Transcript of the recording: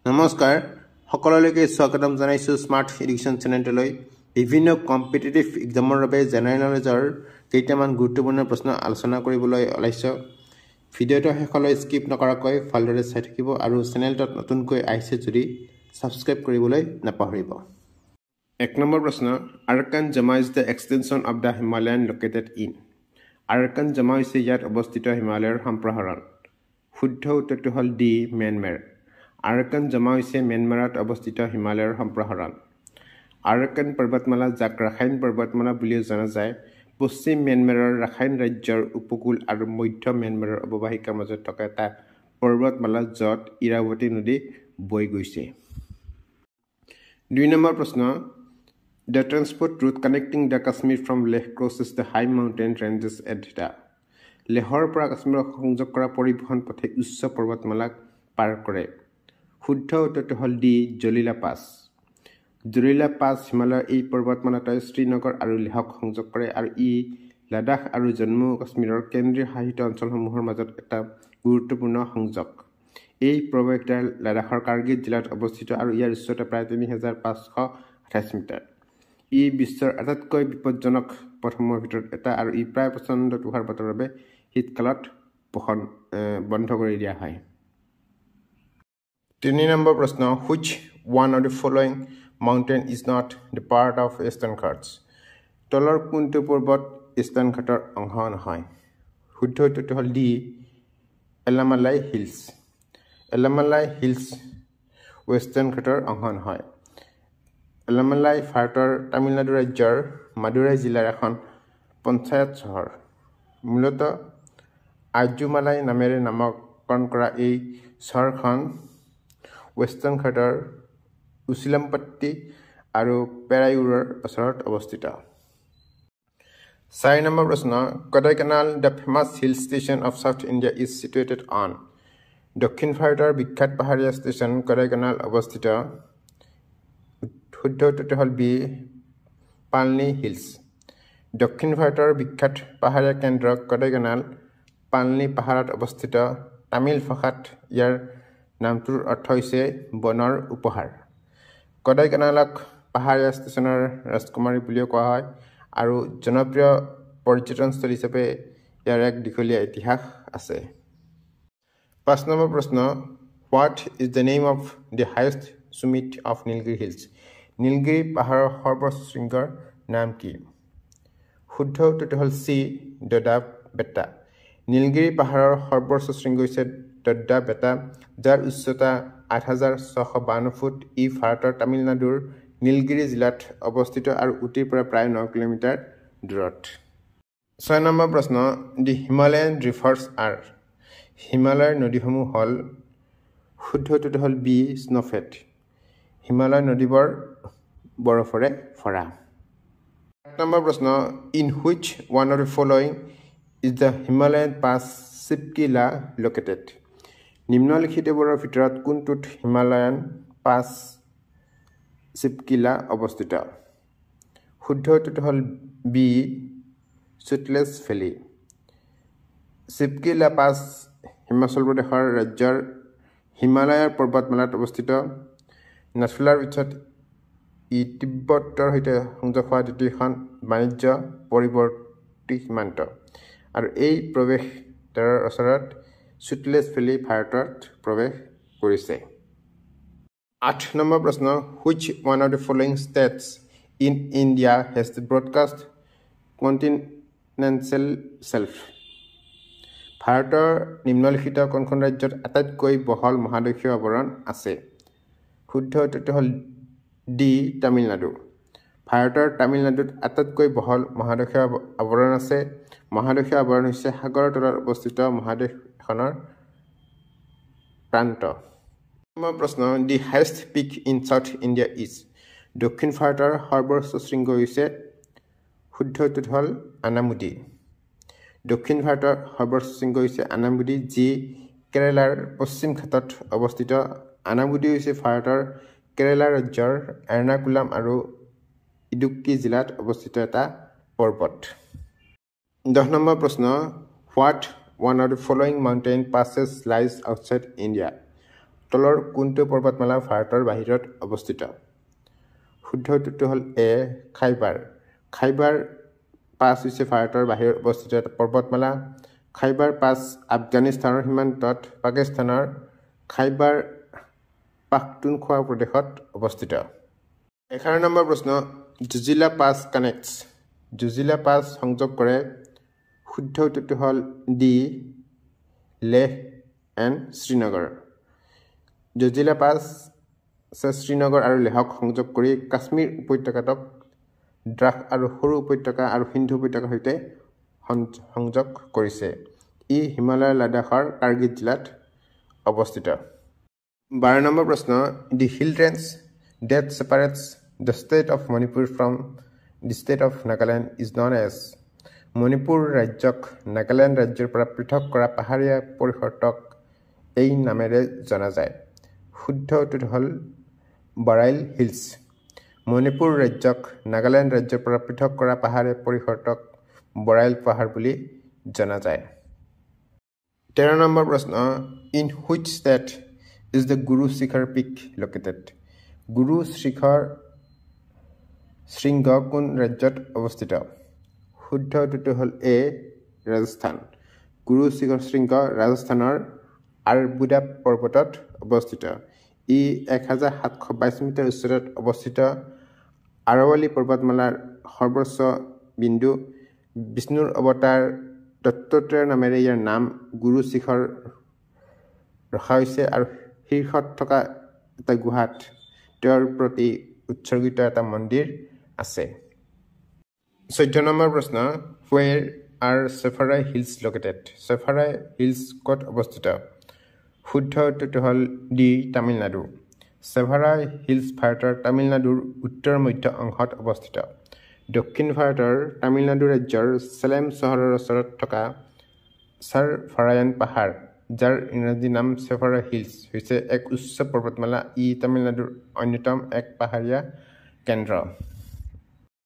নমস্কাৰ সকলোলৈকে স্বাগতম জনাইছো স্মাৰ্ট এডুকেশ্যন চেনেললৈ বিভিন্ন কম্পিটিটিভ এক্সামৰ বাবে জেনাৰেল নলেজৰ কেইটামান গুৰুত্বপূৰ্ণ প্ৰশ্ন আলোচনা কৰিবলৈ ওলাইছো ভিডিঅটো শেষলৈ স্কিপ নকৰাকৈ ভালদৰে চাই থাকিব আৰু চেনেলটোত নতুনকৈ আহিছে যদি সাবস্ক্ৰাইব কৰিবলৈ নাপাহৰিব 1 নম্বৰ প্ৰশ্ন Arakan Yoma is the extension of the Himalayan located in Arakan Yoma হৈছে ইয়াত অৱস্থিত হিমালয়ৰ সম্প্ৰসাৰণ শুদ্ধ উত্তৰটো হ'ল ডি ম্যানমাৰ আৰাকান জামা হৈছে ম্যানমাৰত অৱস্থিত হিমালয়ৰ সম্প্ৰসাৰণ আৰাকান পৰ্বতমালা যাক ৰাখাইন পৰ্বতমালা বুলিও জনা যায় পশ্চিম ম্যানমাৰৰ ৰাখাইন ৰাজ্যৰ উপকূল আৰু মধ্য ম্যানমাৰৰ অৱবাহিকাৰ মাজত থকা এটা পৰ্বতমালা য'ত ইৰাৱতী নদী বৈ গৈছে 2 নম্বৰ প্ৰশ্ন The transport route connecting the Kashmir from Leh crosses the high mountain ranges at Dhita. Lehor পৰা কাশ্মীৰক সংযোগ কৰা পৰিবহণ পথে উচ্চ পৰ্বতমালাক পাৰ কৰে শুদ্ধ উত্তৰটো হ'ল ডি জলিলা পাছ জলিলা পাছ হিমালয়ৰ এই পৰ্বতমালাটোৱে শ্ৰীনগৰ আৰু লেহক সংযোগ কৰে আৰু ই লাডাখ আৰু জম্মু কাশ্মীৰৰ কেন্দ্ৰীয় শাসিত অঞ্চলসমূহৰ মাজত এটা গুৰুত্বপূৰ্ণ সংযোগ এই প্ৰৱেশদ্বাৰ লাডাখৰ কাৰ্গিল জিলাত অৱস্থিত আৰু ইয়াৰ উচ্চতা প্ৰায় 3528 মিটাৰ ই বিশ্বৰ আটাইতকৈ বিপদজনক পথসমূহৰ ভিতৰত এটা আৰু ই প্ৰায় প্ৰচণ্ড তুষাৰ বতৰৰ বাবে শীতকালত বন্ধ কৰি দিয়া হয় 3 নম্বৰ প্ৰশ্ন which one of the following mountain is not the part of Eastern Ghats তলৰ কোনটো পৰ্বত ইষ্টাৰ্ণ ঘাটৰ অংশ নহয় শুদ্ধ উত্তৰটো হ'ল ডি এলামালাই হিলছ ৱেষ্টাৰ্ণ ঘাটৰ অংশ নহয় এলামালাই ভাৰতৰ তামিলনাডু ৰাজ্যৰ মাদুৰাই জিলাৰ এখন পঞ্চায়ত চহৰ মূলতঃ আজুমালাই নামেৰে নামকৰণ কৰা এই চহৰখন ৱেষ্টাৰ্ণ ঘাটৰ উচিলামপট্টি আৰু পেৰায়ুৰৰ ওচৰত অৱস্থিত 4 নম্বৰ প্ৰশ্ন Kodaikanal the famous hill station of South India is situated on দক্ষিণ ভাৰতৰ বিখ্যাত পাহাৰীয়া ষ্টেচন Kodaikanal অৱস্থিত শুদ্ধ উত্তৰটো হ'ল বি পালনি হিলছ দক্ষিণ ভাৰতৰ বিখ্যাত পাহাৰীয়া কেন্দ্ৰ Kodaikanal পালনি পাহাৰত অৱস্থিত তামিল ভাষাত ইয়াৰ নামটোৰ অৰ্থ হৈছে বনৰ উপহাৰ Kodaikanalক পাহাৰীয়া ষ্টেচনৰ ৰাজকুমাৰী বুলিও কোৱা হয় আৰু জনপ্ৰিয় পৰ্যটনস্থলী হিচাপে ইয়াৰ এক দীঘলীয়া ইতিহাস আছে 5 নম্বৰ প্ৰশ্ন What is the name of the highest summit of Nilgiri Hills Nilgiri পাহাৰৰ সৰ্বোচ্চ শৃংগৰ নাম কি শুদ্ধ উত্তৰটো হ'ল চি দদা বেটা নীলগিৰি পাহাৰৰ সৰ্বোচ্চ শৃংগ হৈছে দদা বেটা যাৰ উচ্চতা 8652 ফুট ই ভাৰতৰ তামিলনাডুৰ নীলগিৰি জিলাত অৱস্থিত আৰু উটিৰ পৰা প্ৰায় 9 কিলোমিটাৰ দূৰত 6 নম্বৰ প্ৰশ্ন দি হিমালয়ান ৰিভাৰ্ছ আৰ হিমালয়ৰ নদীসমূহ হ'ল শুদ্ধ উত্তৰটো হ'ল বি স্ন'ফেট হিমালয় নদীবোৰ বৰফৰে ভৰা 8 নম্বৰ প্ৰশ্ন in which one of the following is the Himalayan pass Shipki La located নিম্নলিখিতবোৰৰ ভিতৰত কোনটোত হিমালয়ান পাছ চিপকিলা অৱস্থিত শুদ্ধ উত্তৰটো হ'ল B Sutlej valley Shipki La pass হিমাচল প্ৰদেশৰ ৰাজ্যৰ হিমালয়ৰ পৰ্বতমালাত অৱস্থিত নাথুলাৰ পিছত ই তিব্বতৰ সৈতে সংযোগ হোৱা দ্বিতীয়খন বাণিজ্য পৰিৱৰ্তী সীমান্ত আৰু এই প্ৰৱেশদ্বাৰৰ ওচৰত চুটলেছ ভেলী ভাৰতত প্ৰৱেশ কৰিছে 8 নম্বৰ প্ৰশ্ন which one of the following states in India has the broadcast continental shelf ভাৰতৰ নিম্নলিখিত কোনখন ৰাজ্যত আটাইতকৈ বহল মহাদেশীয় আৱৰণ আছে শুদ্ধ উত্তৰটো হ'ল ডি তামিলনাডু ভাৰতৰ তামিলনাডুত আটাইতকৈ বহল মহাদেশীয় আৱৰণ আছে মহাদেশীয় আৱৰণ হৈছে সাগৰৰ তলত অৱস্থিত মহাদেশ এখনৰ প্ৰান্ত প্ৰশ্ন the highest peak in South India is দক্ষিণ ভাৰতৰ সৰ্বোচ্চ শৃংগ হৈছে শুদ্ধ উত্তৰটো হ'ল আনামুদি দক্ষিণ ভাৰতৰ সৰ্বোচ্চ শৃংগ হৈছে আনামুদি যি কেৰালাৰ পশ্চিম ঘাটত অৱস্থিত আনামুদি হৈছে ভাৰতৰ কেৰালা ৰাজ্যৰ এৰ্নাকুলাম আৰু ইডুক্কি জিলাত অৱস্থিত এটা পৰ্বত 10 নম্বৰ প্ৰশ্ন What one of the following mountain passes lies outside India তলৰ কোনটো পৰ্বতমালা ভাৰতৰ বাহিৰত অৱস্থিত শুদ্ধ উত্তৰটো হ'ল এ খাইবাৰ খাইবাৰ পাছ হৈছে ভাৰতৰ বাহিৰত অৱস্থিত এটা পৰ্বতমালা খাইবাৰ পাছ আফগানিস্তানৰ সীমান্তত পাকিস্তানৰ খাইবাৰ পাখতুনখোৱা প্ৰদেশত অৱস্থিত 11 নম্বৰ প্ৰশ্ন জুজিলা পাছ কানেক্টছ জুজিলা পাছ সংযোগ কৰে শুদ্ধ উত্তৰটো হ'ল ডি লেহ এণ্ড শ্ৰীনগৰ জুজিলা পাছ শ্ৰীনগৰ আৰু লেহক সংযোগ কৰি কাশ্মীৰ উপত্যকাটোক দ্ৰাস আৰু সৰু উপত্যকা আৰু সিন্ধু উপত্যকাৰ সৈতে সংযোগ কৰিছে ই হিমালয় লাডাখৰ কাৰ্গিল জিলাত অৱস্থিত 12 নম্বৰ প্ৰশ্ন the hill range that separates the state of Manipur from the state of Nagaland is known as Manipur ৰাজ্যক নাগালেণ্ড ৰাজ্যৰ পৰা পৃথক কৰা পাহাৰীয়া পৰিসৰটোক এই নামেৰে জনা যায় শুদ্ধ উত্তৰটো হ'ল বৰাইল হিলছ মণিপুৰ ৰাজ্যক নাগালেণ্ড ৰাজ্যৰ পৰা পৃথক কৰা পাহাৰীয়া পৰিসৰটোক বৰাইল পাহাৰ বুলি জনা যায় 13 নম্বৰ প্ৰশ্ন in which state is the Guru Shikhar peak located গুৰু শিখৰ শৃংগ কোন ৰাজ্যত অৱস্থিত শুদ্ধ উত্তৰটো হ'ল এ ৰাজস্থান গুৰু শিখৰ শৃংগ ৰাজস্থানৰ আৰবুদা পৰ্বতত অৱস্থিত ই 1722 মিটাৰ উচ্চতাত অৱস্থিত আৰৱলী পৰ্বতমালাৰ সৰ্বোচ্চ বিন্দু বিষ্ণুৰ অৱতাৰ দত্তাত্ৰেয়ৰ নামেৰে ইয়াৰ নাম গুৰু শিখৰ ৰখা হৈছে আৰু শীৰ্ষত থকা এটা গুহাত তেওঁৰ প্ৰতি উৎসৰ্গিত এটা মন্দিৰ আছে 14 নম্বৰ প্ৰশ্ন where are Safarai Hills located Safarai Hills ক'ত অৱস্থিত শুদ্ধ উত্তৰটো হ'ল ডি তামিলনাডু Safarai Hills ভাৰতৰ তামিলনাডুৰ উত্তৰ মধ্য অংশত অৱস্থিত দক্ষিণ ভাৰতৰ তামিলনাডু ৰাজ্যৰ চেলেম চহৰৰ ওচৰত থকা চাৰফাৰায়ান পাহাৰ যাৰ ইংৰাজী নাম Safarai Hills হৈছে এক উচ্চ পৰ্বতমালা ই তামিলনাডুৰ অন্যতম এক পাহাৰীয়া কেন্দ্ৰ